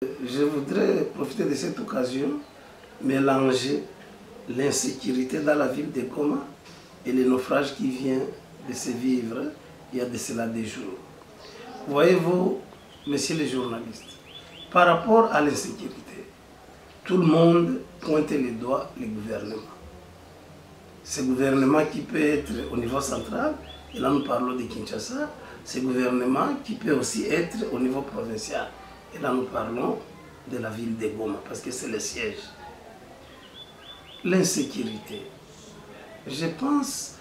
Je voudrais profiter de cette occasion, mélanger l'insécurité dans la ville de Goma et le naufrage qui vient de se vivre il y a de cela des jours. Voyez-vous, messieurs les journalistes, par rapport à l'insécurité, tout le monde pointe le doigt le gouvernement. Ce gouvernement qui peut être au niveau central, et là nous parlons de Kinshasa, ce gouvernement qui peut aussi être au niveau provincial. Et là nous parlons de la ville de Goma, parce que c'est le siège. L'insécurité. Je pense,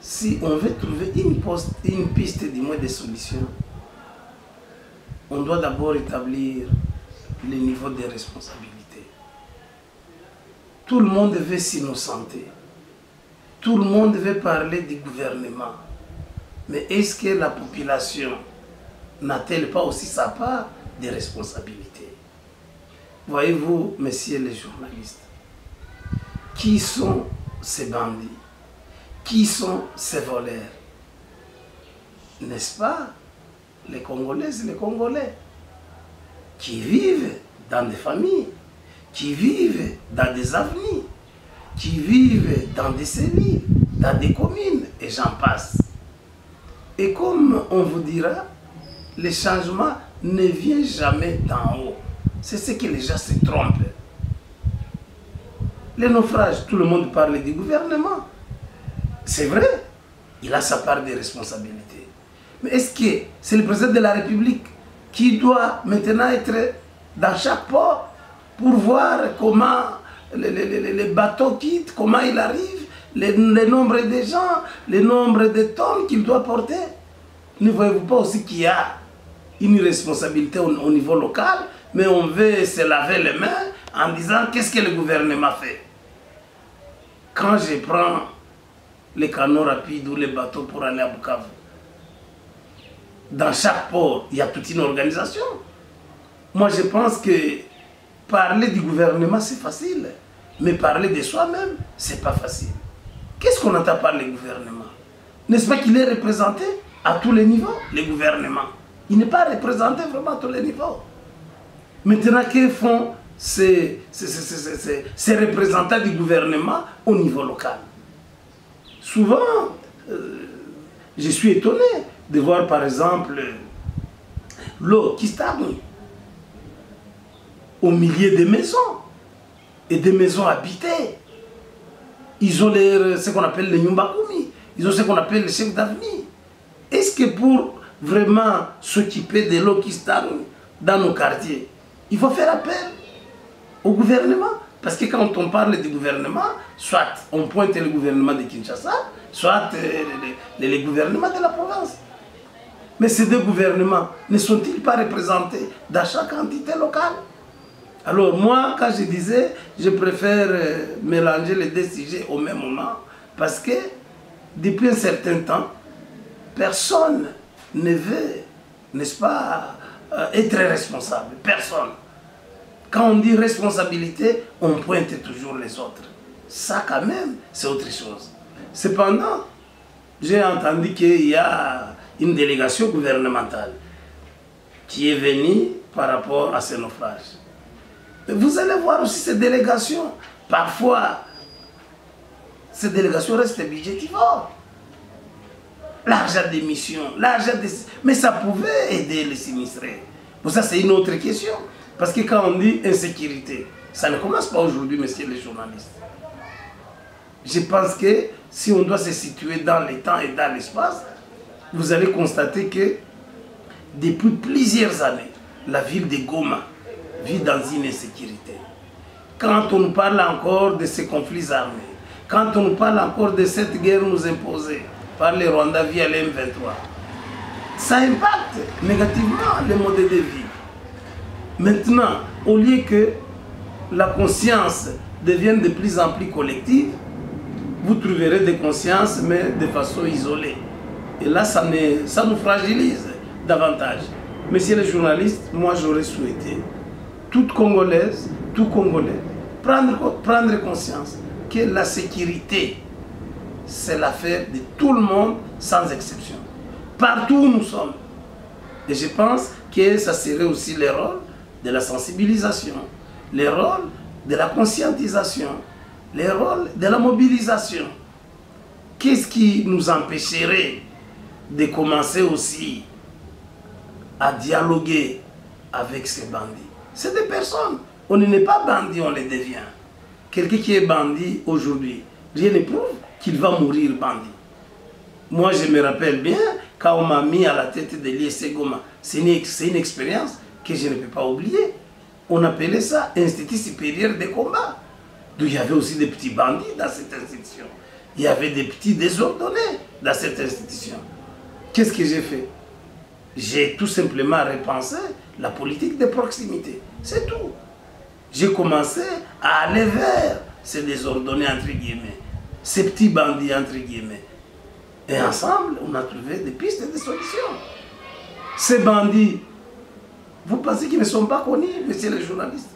si on veut trouver une piste du moins de solution, on doit d'abord établir le niveau de responsabilité. Tout le monde veut s'innocenter. Tout le monde veut parler du gouvernement. Mais est-ce que la population n'a-t-elle pas aussi sa part de responsabilité? Voyez-vous, messieurs les journalistes, qui sont ces bandits? Qui sont ces voleurs? N'est-ce pas les Congolaises et les Congolais qui vivent dans des familles, qui vivent dans des avenues, qui vivent dans des cellules, dans des communes, et j'en passe. Et comme on vous dira, le changement ne vient jamais d'en haut. C'est ce que les gens se trompent. Les naufrages, tout le monde parle du gouvernement. C'est vrai, il a sa part de responsabilité. Mais est-ce que c'est le président de la République qui doit maintenant être dans chaque port pour voir comment les bateaux quittent, comment il arrive, le nombre de gens, le nombre de tonnes qu'il doit porter? Ne voyez-vous pas aussi qu'il y a une responsabilité au niveau local, mais on veut se laver les mains en disant qu'est-ce que le gouvernement fait? Quand je prends les canaux rapides ou les bateaux pour aller à Bukavu, dans chaque port, il y a toute une organisation. Moi, je pense que parler du gouvernement, c'est facile, mais parler de soi-même, c'est pas facile. Qu'est-ce qu'on entend par le gouvernement? N'est-ce pas qu'il est représenté à tous les niveaux, le gouvernement? Il n'est pas représenté vraiment à tous les niveaux. Maintenant, que font ces représentants du gouvernement au niveau local? Souvent, je suis étonné de voir par exemple l'eau qui stagne au milieu des maisons et des maisons habitées. Ils ont ce qu'on appelle les Nyumbakumi, ils ont ce qu'on appelle les chefs d'avenue. Est-ce que pour vraiment s'occuper de l'eau qui stagne dans nos quartiers, il faut faire appel au gouvernement? Parce que quand on parle du gouvernement, soit on pointe le gouvernement de Kinshasa, soit le gouvernement de la province. Mais ces deux gouvernements ne sont-ils pas représentés dans chaque entité locale? Alors moi, quand je disais, je préfère mélanger les deux sujets au même moment, parce que depuis un certain temps, personne ne veut, n'est-ce pas, être responsable. Personne. Quand on dit responsabilité, on pointe toujours les autres. Ça, quand même, c'est autre chose. Cependant, j'ai entendu qu'il y a une délégation gouvernementale qui est venue par rapport à ce naufrage. Vous allez voir aussi ces délégations. Parfois, ces délégations restent budgétivores. L'argent des missions, mais ça pouvait aider les sinistrés. Pour ça, c'est une autre question. Parce que quand on dit insécurité, ça ne commence pas aujourd'hui, messieurs les journalistes. Je pense que si on doit se situer dans le temps et dans l'espace, vous allez constater que depuis plusieurs années, la ville de Goma vit dans une insécurité. Quand on nous parle encore de ces conflits armés, quand on nous parle encore de cette guerre nous imposée par les Rwandais via l'M23, ça impacte négativement le mode de vie. Maintenant, au lieu que la conscience devienne de plus en plus collective, vous trouverez des consciences, mais de façon isolée. Et là, ça nous fragilise davantage. Messieurs les journalistes, moi j'aurais souhaité, toute Congolaise, tout Congolais, prendre conscience que la sécurité, c'est l'affaire de tout le monde, sans exception. Partout où nous sommes. Et je pense que ça serait aussi le rôle de la sensibilisation, les rôles de la conscientisation, les rôles de la mobilisation. Qu'est-ce qui nous empêcherait de commencer aussi à dialoguer avec ces bandits? C'est des personnes. On n'est pas bandit, on les devient. Quelqu'un qui est bandit aujourd'hui, rien ne prouve qu'il va mourir bandit. Moi, je me rappelle bien, quand on m'a mis à la tête de l'ISC Goma, c'est une expérience que je ne peux pas oublier. On appelait ça Institut supérieur de combat. Donc il y avait aussi des petits bandits dans cette institution. Il y avait des petits désordonnés dans cette institution. Qu'est-ce que j'ai fait? J'ai tout simplement repensé la politique de proximité. C'est tout. J'ai commencé à aller vers ces désordonnés, entre guillemets, ces petits bandits, entre guillemets. Et ensemble, on a trouvé des pistes et des solutions. Ces bandits, vous pensez qu'ils ne sont pas connus, messieurs les journalistes?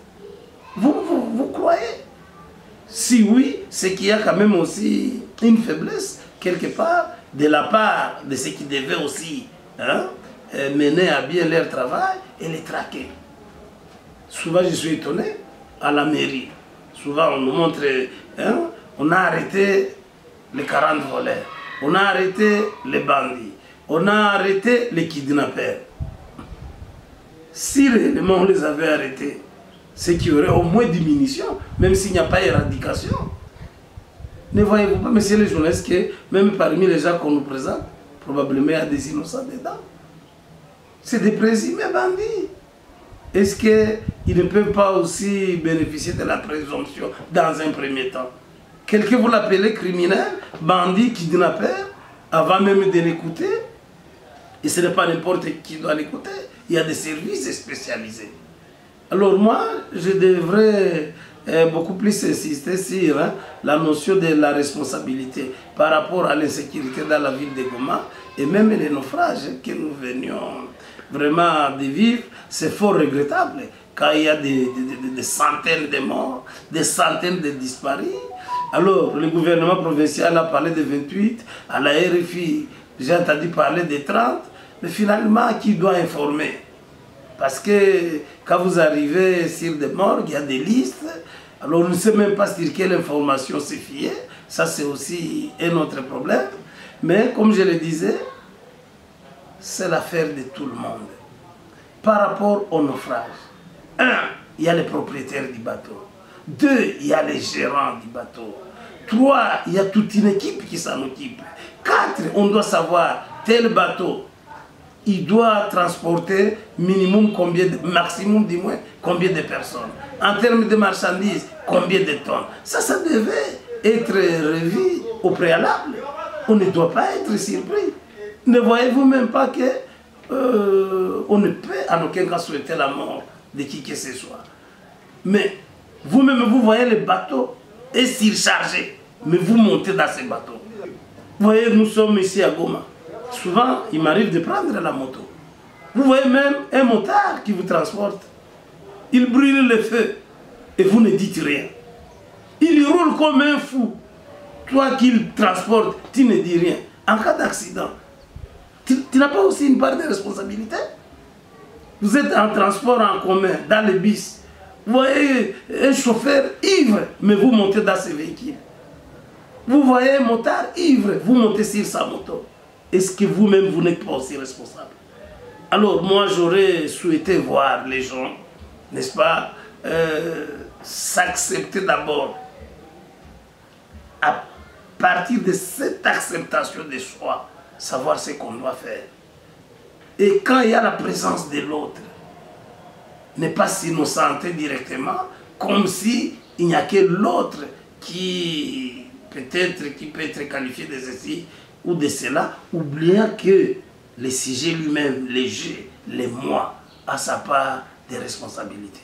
Vous croyez? Si oui, c'est qu'il y a quand même aussi une faiblesse, quelque part, de la part de ceux qui devaient aussi mener à bien leur travail et les traquer. Souvent, je suis étonné, à la mairie. Souvent, on nous montre, on a arrêté les 40 voleurs, on a arrêté les bandits, on a arrêté les kidnappeurs. Si réellement on les avait arrêtés, c'est qu'il y aurait au moins diminution, même s'il n'y a pas éradication. Ne voyez-vous pas, messieurs les journalistes, que même parmi les gens qu'on nous présente, probablement il y a des innocents dedans. C'est des présumés bandits. Est-ce qu'ils ne peuvent pas aussi bénéficier de la présomption dans un premier temps? Quelqu'un vous l'appelez criminel, bandit, kidnappeur, avant même de l'écouter. Et ce n'est pas n'importe qui doit l'écouter. Il y a des services spécialisés. Alors moi, je devrais beaucoup plus insister sur la notion de la responsabilité par rapport à l'insécurité dans la ville de Goma et même les naufrages que nous venions vraiment de vivre. C'est fort regrettable quand il y a des centaines de morts, des centaines de disparus. Alors, le gouvernement provincial a parlé de 28, à la RFI, j'ai entendu parler de 30, mais finalement, qui doit informer? Parce que quand vous arrivez sur des morgues, il y a des listes, alors on ne sait même pas sur quelle information se fier, ça c'est aussi un autre problème. Mais comme je le disais, c'est l'affaire de tout le monde. Par rapport au naufrage, 1, il y a les propriétaires du bateau. 2, il y a les gérants du bateau. 3, il y a toute une équipe qui s'en occupe. 4, on doit savoir tel bateau, il doit transporter minimum combien, maximum du moins, combien de personnes. En termes de marchandises, combien de tonnes. Ça devait être revu au préalable. On ne doit pas être surpris. Ne voyez-vous même pas que on ne peut en aucun cas souhaiter la mort de qui que ce soit. Mais vous-même, vous voyez le bateau est surchargé, mais vous montez dans ce bateau. Vous voyez, nous sommes ici à Goma. Souvent, il m'arrive de prendre la moto. Vous voyez même un motard qui vous transporte. Il brûle le feu et vous ne dites rien. Il roule comme un fou. Toi qui le transportes, tu ne dis rien. En cas d'accident, tu n'as pas aussi une part de responsabilité? Vous êtes en transport en commun, dans le bus. Vous voyez un chauffeur ivre, mais vous montez dans ce véhicule. Vous voyez un motard ivre, vous montez sur sa moto. Est-ce que vous-même, vous n'êtes pas aussi responsable? Alors, moi, j'aurais souhaité voir les gens, n'est-ce pas, s'accepter d'abord. À partir de cette acceptation de soi, savoir ce qu'on doit faire. Et quand il y a la présence de l'autre, ne pas s'innocenter directement, comme si il n'y a que l'autre qui peut-être qui peut être qualifié de ceci ou de cela, oubliant que le sujet lui-même, les jeux, les moi, a sa part de responsabilité.